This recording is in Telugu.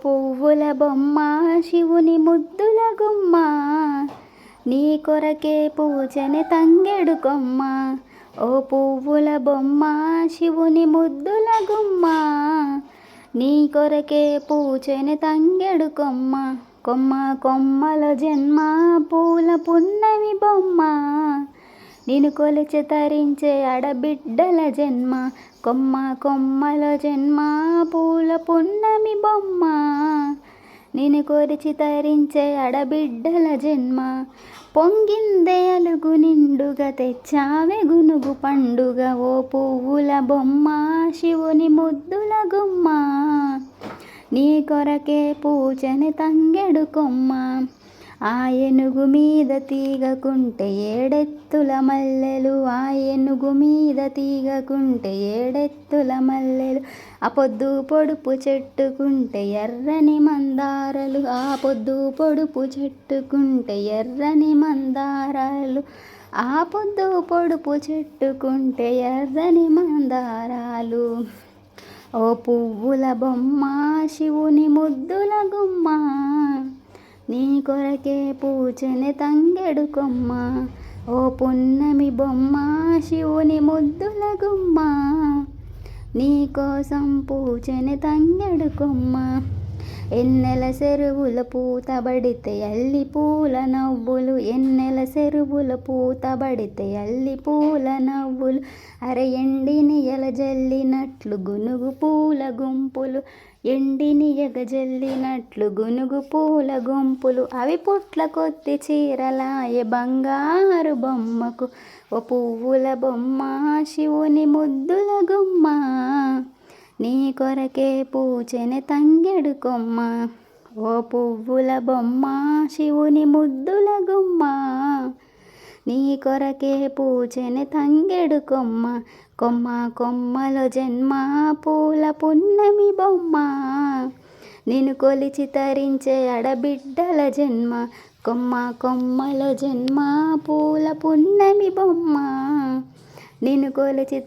పువ్వుల బొమ్మ శివుని ముద్దుల గుమ్మ, నీ కొరకే పూజని తంగెడు కొమ్మ. ఓ పువ్వుల బొమ్మ శివుని ముద్దుల గుమ్మ, నీ కొరకే పూజని తంగెడు కొమ్మ. కొమ్మ కొమ్మల జన్మ పూల పున్నమి బొమ్మ, నిన్ను కొలిచి తరించే అడబిడ్డల జన్మ. కొమ్మ కొమ్మల జన్మ పూల పున్నమి బొమ్మ, నిన్ను కొలిచి తరించే అడబిడ్డల జన్మ. పొంగిందే అలుగు నిండుగా తెచ్చావే గునుగు పండుగ, ఓ పువ్వుల బొమ్మ శివుని ముద్దుల గుమ్మ, నీ కొరకే పూజని తంగెడు కొమ్మ. ఆ ఏనుగు మీద తీగకుంటే ఏడెత్తుల మల్లెలు, ఆ ఏనుగు మీద తీగకుంటే ఏడెత్తుల మల్లెలు. ఆ పొద్దు పొడుపు చెట్టుకుంటే ఎర్రని మందారలు, ఆ పొద్దు పొడుపు చెట్టుకుంటే ఎర్రని మందారాలు, ఆ పొద్దు పొడుపు చెట్టుకుంటే ఎర్రని మందారాలు. ఓ పువ్వుల బొమ్మ శివుని ముద్దుల గుమ్మ, నీ కొరకే పూజని తంగెడు కొమ్మ. ఓ పున్నమి బొమ్మ శివుని ముద్దుల గుమ్మ, నీ కోసం పూజని తంగెడు కొమ్మ. ఎన్నెల చెరువుల పూతబడితే అల్లి పూల నవ్వులు, ఎన్నెల చెరువుల పూతబడితే అల్లి పూల నవ్వులు. అరే ఎండిని ఎలజల్లినట్లు గునుగు పూల గుంపులు, ఎండిని ఎగజల్లినట్లు గునుగు పూల గుంపులు. అవి పుట్ల కొద్ది చీరలాయే బంగారు బొమ్మకు, ఓ పువ్వుల బొమ్మ శివుని ముద్దుల గుమ్మ, నీ కొరకే పూజని తంగెడు కొమ్మ. ఓ పువ్వుల బొమ్మ శివుని ముద్దుల గుమ్మ, నీ కొరకే పూజని తంగెడు కొమ్మ. కొమ్మ కొమ్మల జన్మ పూల పున్నమి బొమ్మ, నిన్ను కొలిచి తరించే అడబిడ్డల జన్మ. కొమ్మ కొమ్మల జన్మ పూల పున్నమి బొమ్మ, నిన్ను కొలిచి